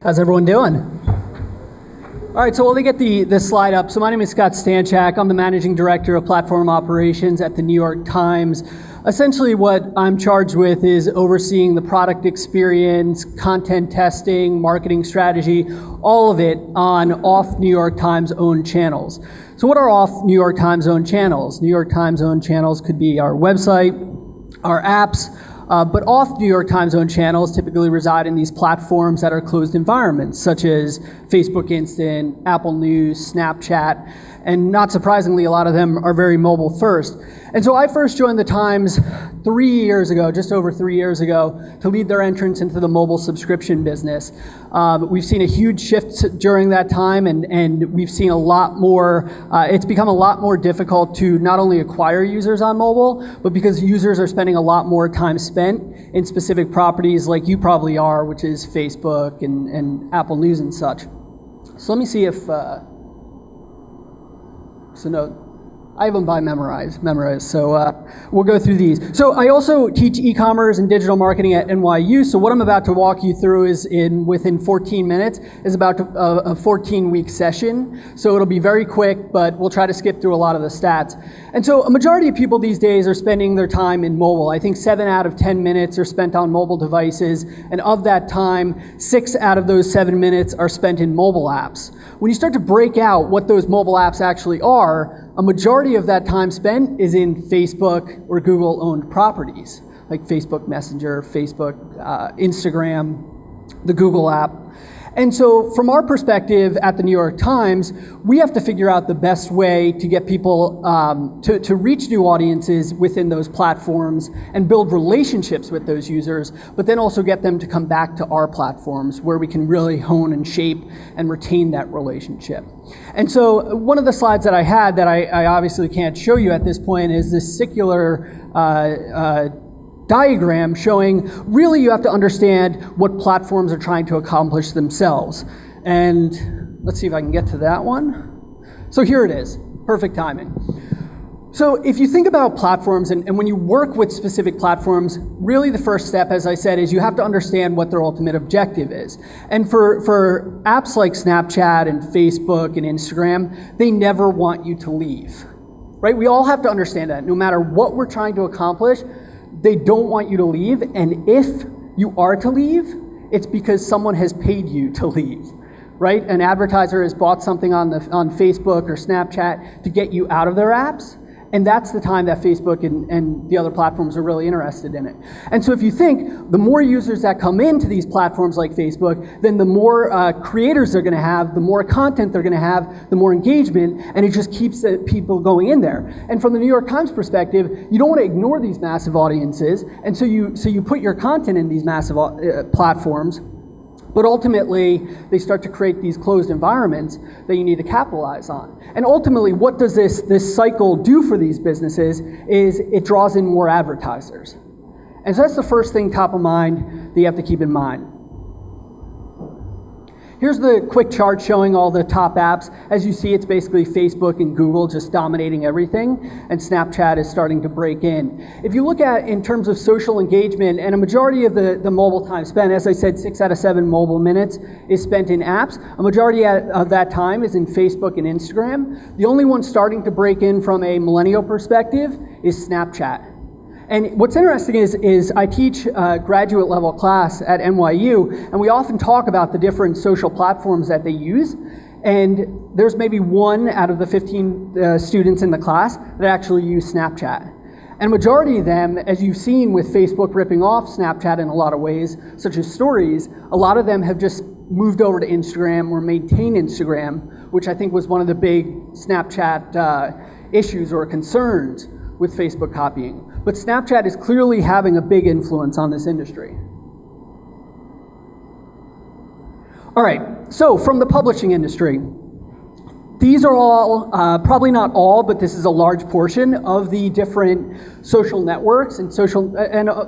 How's everyone doing? All right, so while they get the slide up, so my name is Scott Stanchak. I'm the Managing Director of Platform Operations at the New York Times. Essentially what I'm charged with is overseeing the product experience, content testing, marketing strategy, all of it on off New York Times owned channels. So what are off New York Times owned channels? New York Times owned channels could be our website, our apps, but off New York Times owned channels typically reside in these platforms that are closed environments, such as Facebook Instant, Apple News, Snapchat, and not surprisingly, a lot of them are very mobile first. And so I first joined the Times 3 years ago, just over 3 years ago, to lead their entrance into the mobile subscription business. We've seen a huge shift during that time, and we've seen a lot more, it's become a lot more difficult to not only acquire users on mobile, but because users are spending a lot more time spent in specific properties like you probably are, which is Facebook and Apple News and such. So let me see if, I have them by memorized. So we'll go through these. So I also teach e-commerce and digital marketing at NYU. So what I'm about to walk you through is within 14 minutes is about a 14-week session. So it'll be very quick, but we'll try to skip through a lot of the stats. And so a majority of people these days are spending their time in mobile. I think 7 out of 10 minutes are spent on mobile devices. And of that time, 6 out of those 7 minutes are spent in mobile apps. When you start to break out what those mobile apps actually are, a majority of that time spent is in Facebook or Google-owned properties, like Facebook Messenger, Facebook, Instagram, the Google app. And so from our perspective at the New York Times, we have to figure out the best way to get people to reach new audiences within those platforms and build relationships with those users, but then also get them to come back to our platforms where we can really hone and shape and retain that relationship. And so one of the slides that I had that I obviously can't show you at this point is this circular diagram showing really you have to understand what platforms are trying to accomplish themselves. And let's see if I can get to that one. So here it is, perfect timing. So if you think about platforms and when you work with specific platforms, really the first step, as I said, is you have to understand what their ultimate objective is. And for apps like Snapchat and Facebook and Instagram, they never want you to leave, right? We all have to understand that no matter what we're trying to accomplish, they don't want you to leave, and if you are to leave, it's because someone has paid you to leave, right? An advertiser has bought something on Facebook or Snapchat to get you out of their apps, and that's the time that Facebook and the other platforms are really interested in it. And so if you think the more users that come into these platforms like Facebook, then the more creators they're gonna have, the more content they're gonna have, the more engagement, and it just keeps people going in there. And from the New York Times perspective, you don't wanna ignore these massive audiences, and so you put your content in these massive platforms, but ultimately, they start to create these closed environments that you need to capitalize on. And ultimately, what does this cycle do for these businesses is it draws in more advertisers. And so that's the first thing top of mind that you have to keep in mind. Here's the quick chart showing all the top apps. As you see, it's basically Facebook and Google just dominating everything, and Snapchat is starting to break in. If you look at in terms of social engagement, and a majority of the mobile time spent, as I said, 6 out of 7 mobile minutes is spent in apps. A majority of that time is in Facebook and Instagram. The only one starting to break in from a millennial perspective is Snapchat. And what's interesting is I teach a graduate level class at NYU, and we often talk about the different social platforms that they use. And there's maybe 1 out of the 15 students in the class that actually use Snapchat. And a majority of them, as you've seen with Facebook ripping off Snapchat in a lot of ways, such as stories, a lot of them have just moved over to Instagram or maintain Instagram, which I think was one of the big Snapchat issues or concerns with Facebook copying. But Snapchat is clearly having a big influence on this industry. All right, so from the publishing industry, these are all, probably not all, but this is a large portion of the different social networks and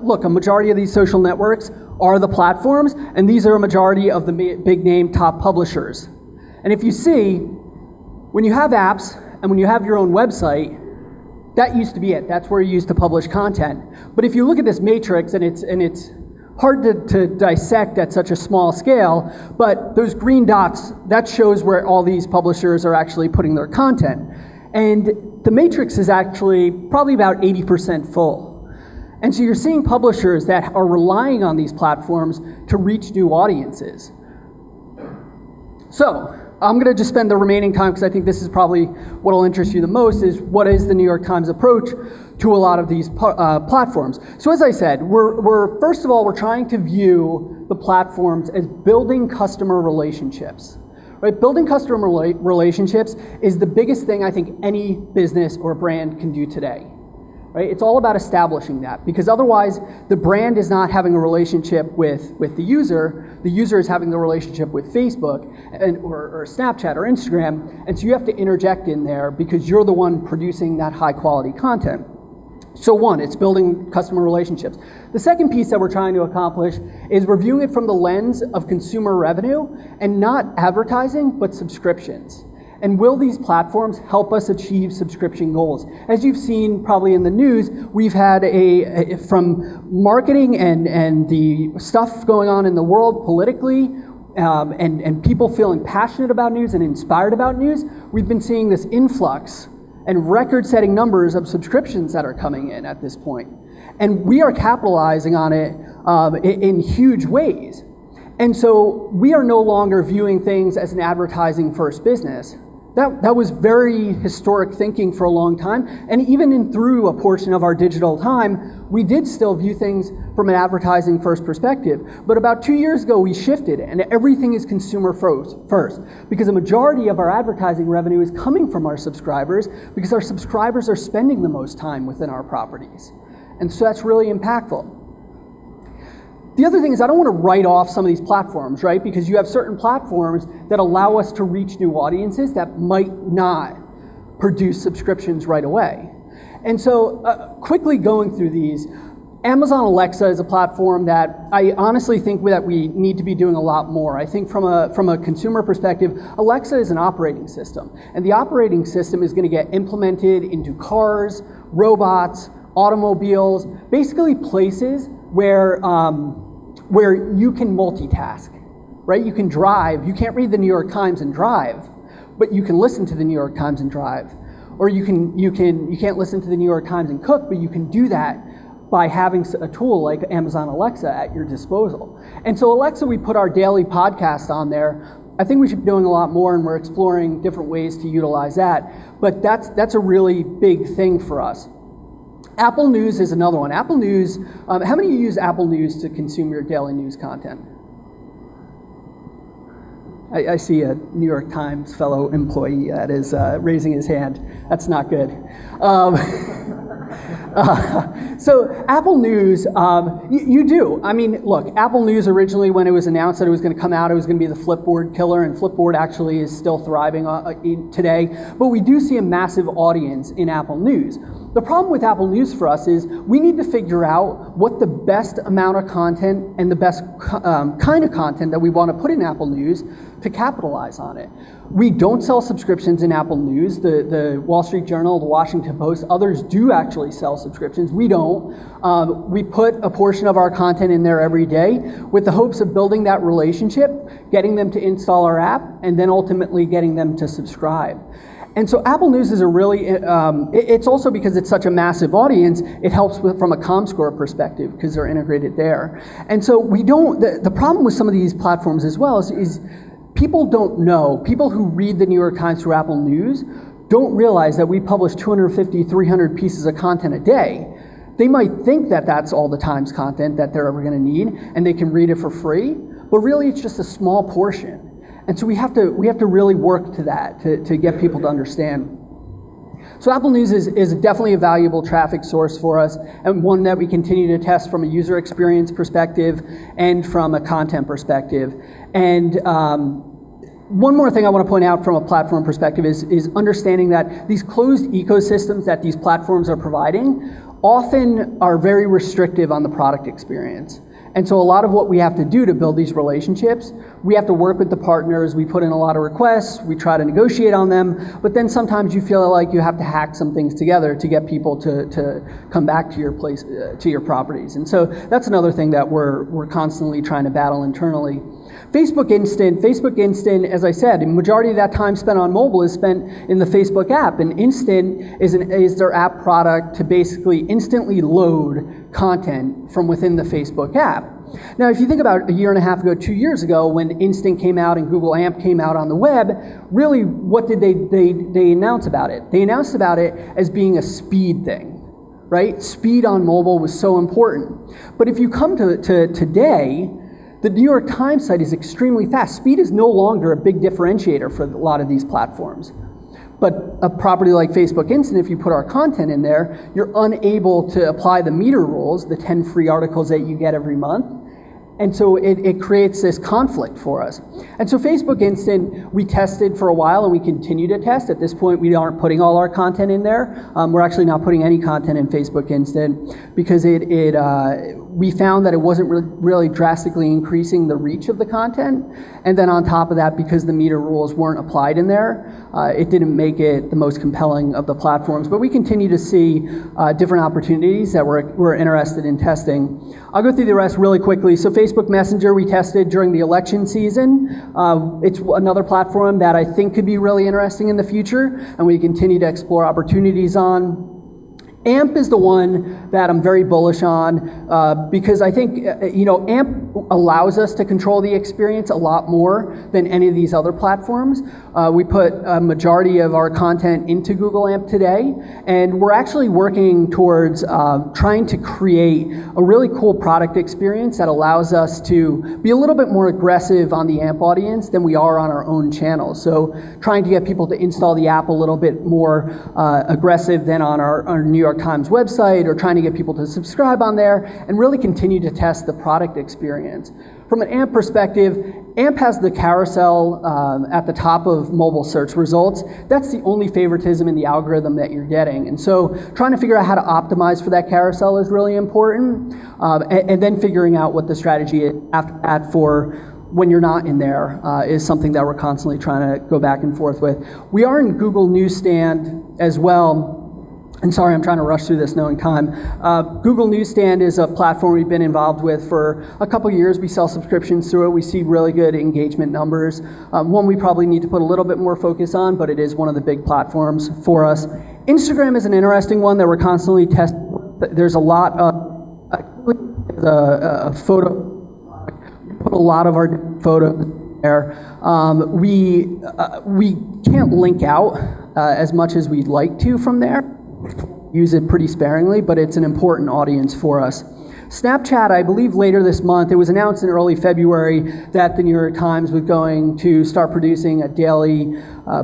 look, a majority of these social networks are the platforms, and these are a majority of the big name top publishers. And if you see, when you have apps and when you have your own website, that used to be it. That's where you used to publish content. But if you look at this matrix, and it's hard to dissect at such a small scale, but those green dots, that shows where all these publishers are actually putting their content. And the matrix is actually probably about 80% full. And so you're seeing publishers that are relying on these platforms to reach new audiences. So I'm going to just spend the remaining time, because I think this is probably what will interest you the most, is what is the New York Times approach to a lot of these platforms. So as I said, we're first of all, we're trying to view the platforms as building customer relationships. Right? Building customer relationships is the biggest thing I think any business or brand can do today. Right? It's all about establishing that, because otherwise the brand is not having a relationship with the user is having the relationship with Facebook or Snapchat or Instagram, and so you have to interject in there because you're the one producing that high quality content. So one, it's building customer relationships. The second piece that we're trying to accomplish is reviewing it from the lens of consumer revenue and not advertising, but subscriptions. And will these platforms help us achieve subscription goals? As you've seen probably in the news, we've had from marketing and the stuff going on in the world politically, and people feeling passionate about news and inspired about news, we've been seeing this influx and record-setting numbers of subscriptions that are coming in at this point. And we are capitalizing on it in huge ways. And so we are no longer viewing things as an advertising-first business. That was very historic thinking for a long time, and even through a portion of our digital time, we did still view things from an advertising first perspective. But about 2 years ago, we shifted, and everything is consumer first, because a majority of our advertising revenue is coming from our subscribers, because our subscribers are spending the most time within our properties. And so that's really impactful. The other thing is, I don't want to write off some of these platforms, right? Because you have certain platforms that allow us to reach new audiences that might not produce subscriptions right away. And so quickly going through these, Amazon Alexa is a platform that I honestly think that we need to be doing a lot more. I think from a consumer perspective, Alexa is an operating system. And the operating system is going to get implemented into cars, robots, automobiles, basically places where you can multitask, right? You can drive. You can't read the New York Times and drive, but you can listen to the New York Times and drive. Or you can't listen to the New York Times and cook, but you can do that by having a tool like Amazon Alexa at your disposal. And so Alexa, we put our daily podcast on there. I think we should be doing a lot more, and we're exploring different ways to utilize that. But that's a really big thing for us. Apple News is another one. Apple News, how many of you use Apple News to consume your daily news content? I see a New York Times fellow employee that is raising his hand. That's not good. So Apple News, you do. I mean, look, Apple News originally, when it was announced that it was going to come out, it was going to be the Flipboard killer, and Flipboard actually is still thriving today. But we do see a massive audience in Apple News. The problem with Apple News for us is we need to figure out what the best amount of content and the best kind of content that we want to put in Apple News to capitalize on it. We don't sell subscriptions in Apple News. The Wall Street Journal, the Washington Post, others do actually sell subscriptions. We don't. We put a portion of our content in there every day with the hopes of building that relationship, getting them to install our app, and then ultimately getting them to subscribe. And so Apple News is a really, it's also because it's such a massive audience, it helps from a ComScore perspective because they're integrated there. And so we don't, the problem with some of these platforms as well is people don't know, people who read the New York Times through Apple News don't realize that we publish 250, 300 pieces of content a day. They might think that that's all the Times content that they're ever going to need and they can read it for free, but really it's just a small portion. And so we have to really work to that to get people to understand. So Apple News is definitely a valuable traffic source for us, and one that we continue to test from a user experience perspective and from a content perspective. And one more thing I want to point out from a platform perspective is understanding that these closed ecosystems that these platforms are providing often are very restrictive on the product experience. And so a lot of what we have to do to build these relationships, we have to work with the partners, we put in a lot of requests, we try to negotiate on them, but then sometimes you feel like you have to hack some things together to get people to come back to your place, to your properties. And so that's another thing that we're constantly trying to battle internally. Facebook Instant, as I said, the majority of that time spent on mobile is spent in the Facebook app, and Instant is their app product to basically instantly load content from within the Facebook app. Now, if you think about a year and a half ago, 2 years ago, when Instant came out and Google AMP came out on the web, really, what did they announce about it? They announced about it as being a speed thing, right? Speed on mobile was so important. But if you come to today, the New York Times site is extremely fast. Speed is no longer a big differentiator for a lot of these platforms. But a property like Facebook Instant, if you put our content in there, you're unable to apply the meter rules, the 10 free articles that you get every month. And so it creates this conflict for us. And so Facebook Instant, we tested for a while and we continue to test. At this point, we aren't putting all our content in there. We're actually not putting any content in Facebook Instant because we found that it wasn't really drastically increasing the reach of the content. And then on top of that, because the meter rules weren't applied in there, it didn't make it the most compelling of the platforms. But we continue to see different opportunities that we're interested in testing. I'll go through the rest really quickly. So Facebook Messenger we tested during the election season. It's another platform that I think could be really interesting in the future, and we continue to explore opportunities on. AMP is the one that I'm very bullish on because I think AMP allows us to control the experience a lot more than any of these other platforms. We put a majority of our content into Google AMP today, and we're actually working towards trying to create a really cool product experience that allows us to be a little bit more aggressive on the AMP audience than we are on our own channels. So trying to get people to install the app a little bit more aggressive than on our New York Times website, or trying to get people to subscribe on there and really continue to test the product experience. From an AMP perspective, AMP has the carousel at the top of mobile search results. That's the only favoritism in the algorithm that you're getting. And so trying to figure out how to optimize for that carousel is really important. And then figuring out what the strategy is after that for when you're not in there is something that we're constantly trying to go back and forth with. We are in Google Newsstand as well. And sorry, I'm trying to rush through this knowing time. Google Newsstand is a platform we've been involved with for a couple years. We sell subscriptions through it. We see really good engagement numbers. One we probably need to put a little bit more focus on, but it is one of the big platforms for us. Instagram is an interesting one that we're constantly testing. There's a lot of a photo. We put a lot of our photos there. We can't link out as much as we'd like to from there. Use it pretty sparingly, but it's an important audience for us. Snapchat, I believe later this month, it was announced in early February that the New York Times was going to start producing a daily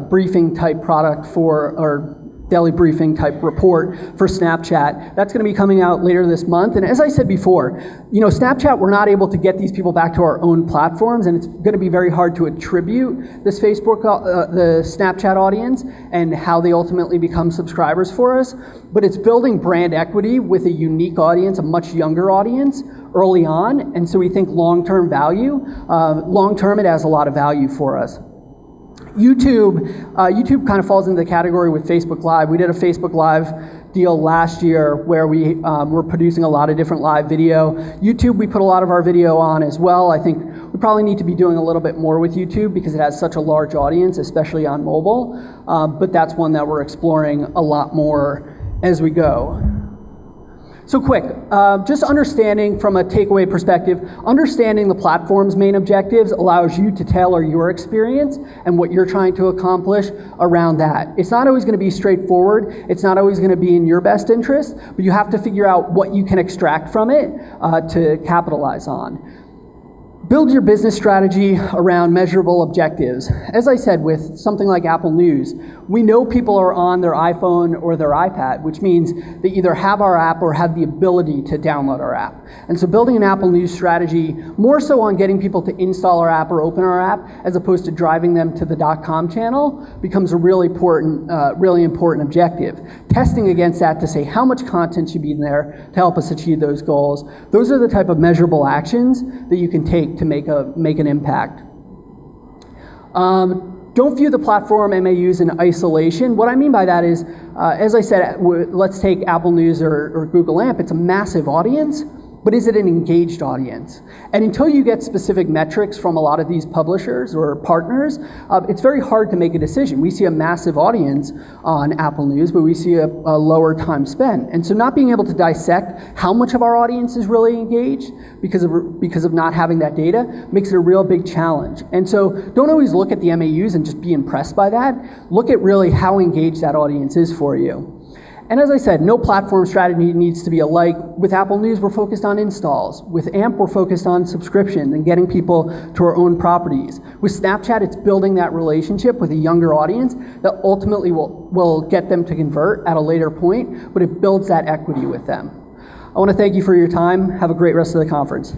briefing type product or daily briefing type report for Snapchat. That's going to be coming out later this month. And as I said before, Snapchat, we're not able to get these people back to our own platforms, and it's going to be very hard to attribute this Facebook, the Snapchat audience, and how they ultimately become subscribers for us. But it's building brand equity with a unique audience, a much younger audience, early on. And so we think long-term it has a lot of value for us. YouTube kind of falls into the category with Facebook Live. We did a Facebook Live deal last year where we were producing a lot of different live video. YouTube, we put a lot of our video on as well. I think we probably need to be doing a little bit more with YouTube because it has such a large audience, especially on mobile. But that's one that we're exploring a lot more as we go. So quick, just understanding from a takeaway perspective, understanding the platform's main objectives allows you to tailor your experience and what you're trying to accomplish around that. It's not always going to be straightforward. It's not always going to be in your best interest, but you have to figure out what you can extract from it to capitalize on. Build your business strategy around measurable objectives. As I said, with something like Apple News, we know people are on their iPhone or their iPad, which means they either have our app or have the ability to download our app. And so building an Apple News strategy, more so on getting people to install our app or open our app, as opposed to driving them to the .com channel, becomes a really important objective. Testing against that to say how much content should be in there to help us achieve those goals. Those are the type of measurable actions that you can take to make an impact. Don't view the platform MAUs in isolation. What I mean by that is, as I said, let's take Apple News or Google AMP. It's a massive audience, but is it an engaged audience? And until you get specific metrics from a lot of these publishers or partners, it's very hard to make a decision. We see a massive audience on Apple News, but we see a lower time spent. And so not being able to dissect how much of our audience is really engaged because of not having that data makes it a real big challenge. And so don't always look at the MAUs and just be impressed by that. Look at really how engaged that audience is for you. And as I said, no platform strategy needs to be alike. With Apple News, we're focused on installs. With AMP, we're focused on subscription and getting people to our own properties. With Snapchat, it's building that relationship with a younger audience that ultimately will get them to convert at a later point, but it builds that equity with them. I want to thank you for your time. Have a great rest of the conference.